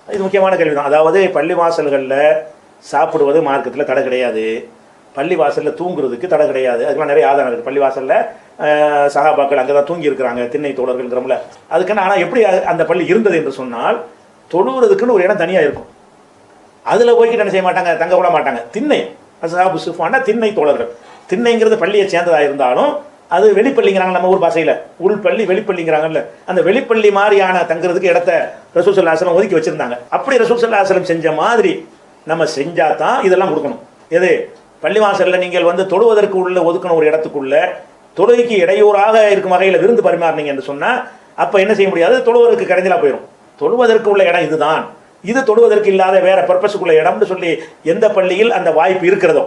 இது முக்கியமான கேள்வி தான். அதாவது பள்ளிவாசல்களில் சாப்பிடுவது மார்க்கத்தில் தடை கிடையாது, பள்ளிவாசலில் தூங்குறதுக்கு தடை கிடையாது. அதுக்கெல்லாம் நிறைய ஆதாரம் இருக்குது. பள்ளிவாசலில் சகாபாக்கள் அங்கே தான் தூங்கி இருக்கிறாங்க, திண்ணை தோழர்கள்ங்கிறோம்ல. அதுக்குன்னு ஆனால் எப்படி அந்த பள்ளி இருந்தது என்று சொன்னால், தொழுகிறதுக்குன்னு ஒரு இடம் தனியாக இருக்கும். அதில் போய்கிட்டு என்ன செய்ய மாட்டாங்க, தங்க விட மாட்டாங்க. திண்ணை அஸ்ஹாபு சுஃபான்னா திண்ணை தோழர்கள். திண்ணைங்கிறது பள்ளியை சேர்ந்ததாக இருந்தாலும் அது வெளிப்பள்ளிங்கிறாங்க நம்ம ஊர் பாஷையில். உள்பள்ளி வெளிப்பள்ளிங்கிறாங்கல்ல, அந்த வெளிப்பள்ளி மாதிரியான தங்குறதுக்கு இடத்த ரசூல் ஸல்லல்லாஹு அலைஹி வஸல்லம் ஒதுக்கி வச்சிருந்தாங்க. அப்படி ரசூல் ஸல்லல்லாஹு அலைஹி வஸல்லம் செஞ்ச மாதிரி நம்ம செஞ்சா தான் இதெல்லாம் கொடுக்கணும். எது பள்ளிவாசலில் நீங்கள் தொழுவதற்கு உள்ள ஒதுக்கணும் ஒரு இடத்துக்குள்ள தொழுகைக்கு இடையூறாக இருக்கும் வகையில் விருந்து பரிமாறினீங்க என்று சொன்னால் அப்போ என்ன செய்ய முடியாது, தொழுவதற்கு கரைஞ்சலாக போயிடும். தொழுவதற்கு உள்ள இடம் இதுதான், இது தொழுவதற்கு இல்லாத வேற பர்பஸுக்குள்ள இடம்னு சொல்லி எந்த பள்ளியில் அந்த வாய்ப்பு இருக்கிறதோ,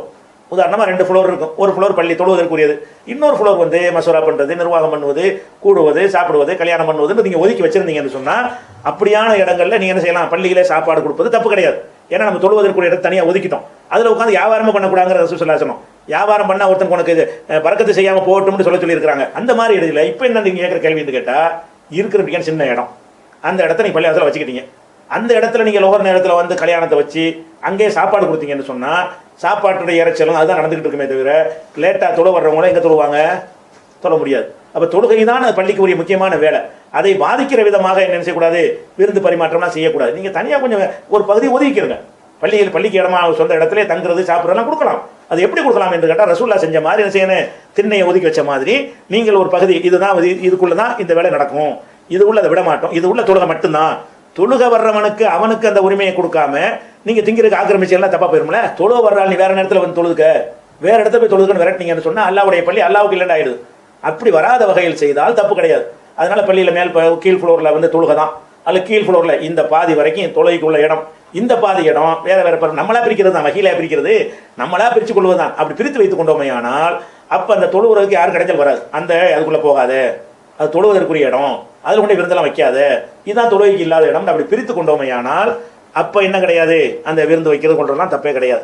உதாரணமாக 2 ஃப்ளோர் இருக்கும், ஒரு ஃப்ளோர் பள்ளி தொழுவதற்குரியது, இன்னொரு ஃப்ளோர் மசூரா பண்ணுறது, நிர்வாகம் பண்ணுவது, கூடுவது, சாப்பிடுவது, கல்யாணம் பண்ணுவதுன்னு நீங்கள் ஒதுக்கி வச்சிருந்தீங்கன்னு சொன்னால் அப்படியான இடங்களில் நீங்கள் என்ன செய்யலாம், பள்ளிகளே சாப்பாடு கொடுப்பது தப்பு கிடையாது. ஏன்னா நம்ம தொழுவதற்குரிய இடத்தை தனியாக ஒதுக்கிட்டோம். அதில் உட்காந்து வியாபாரமும் பண்ணக்கூடாங்கிற ரசூல் ஸல்லல்லாஹு அலைஹி வஸல்லம். வியாபாரம் பண்ணால் ஒருத்தன் உனக்கு பரக்கத்து செய்யாமல் போகட்டும்னு சொல்லியிருக்காங்க. அந்த மாதிரி இடத்துல இப்போ என்ன நீங்கள் கேட்குற கேள்வின்னு கேட்டால், இருக்கிற சின்ன இடம், அந்த இடத்த நீங்கள் பள்ளிவாசலில் வச்சுக்கிட்டீங்க. அந்த இடத்துல நீங்கள் ஒவ்வொரு நேரத்தில் கல்யாணத்தை வச்சு அங்கேயே சாப்பாடு கொடுத்தீங்கன்னு சொன்னால் சாப்பாட்டுடைய இறைச்சலும் அதுதான் நடந்துகிட்டு இருக்குமே தவிர, லேட்டாக தொழ வர்றவங்களும் எங்கே தொழுவாங்க, தொழ முடியாது. அப்போ தொழுகை தான் பள்ளிக்கு உரிய முக்கியமான வேலை. அதை பாதிக்கிற விதமாக என்ன செய்யக்கூடாது, விருந்து பரிமாற்றம்லாம் செய்யக்கூடாது. நீங்கள் தனியாக கொஞ்சம் ஒரு பகுதி ஒதுக்கிடுங்க. பள்ளிக்கு இடமா சொந்த இடத்துல தங்குறது சாப்பிட்றதெல்லாம் கொடுக்கலாம். அது எப்படி கொடுக்கலாம் என்று கேட்டால், ரசூல்லா செஞ்ச மாதிரி என்ன செய்யணும், திண்ணையை ஒதுக்கி வச்ச மாதிரி நீங்கள் ஒரு பகுதி, இதுதான் இதுக்குள்ள தான் இந்த வேலை நடக்கும், இது உள்ள அதை விட மாட்டோம், இது உள்ள தொழுகை மட்டும்தான். தொழுக வர்றவனுக்கு அவனுக்கு அந்த உரிமையை கொடுக்காம நீங்க திங்கிறதுக்கு ஆக்கிரமிச்சு எல்லாம் தப்பா போயிரும்ல. தொழுக வர்றாள் நீ வேற நேரத்தில் தொழுதுக்க, வேற இடத்துல போய் தொழுதுன்னு விரட்டினீங்கன்னு சொன்னா அல்லாவுடைய பள்ளி அல்லாவுக்கு இல்லைன்னு ஆயிடுது. அப்படி வராத வகையில் செய்தால் தப்பு கிடையாது. அதனால பள்ளியில் கீழ் ஃப்ளோரில் தொழுகை தான், அல்ல கீழ் ஃப்ளோரில் இந்த பாதி வரைக்கும் தொழுகைக்குள்ள இடம், இந்த பாதி இடம் வேற நம்மளா பிரிக்கிறது தான், வகையில பிரிக்கிறது நம்மளா பிரித்து கொள்வதுதான். அப்படி பிரித்து வைத்துக் கொண்டோமே ஆனால் அப்ப அந்த தொழுவதற்கு யாரும் கிடைச்சல் வராது. அதுக்குள்ள போகாது, அது தொழுவதற்குரிய இடம், அதில் கொண்டு விருந்தெல்லாம் வைக்காத, இதுதான் தொழுகைக்கு இல்லாத இடம். அப்படி பிரித்து கொண்டோமே ஆனால் அப்ப என்ன கிடையாது, அந்த விருந்து வைக்கிறது கொண்டதெல்லாம் தப்பே கிடையாது.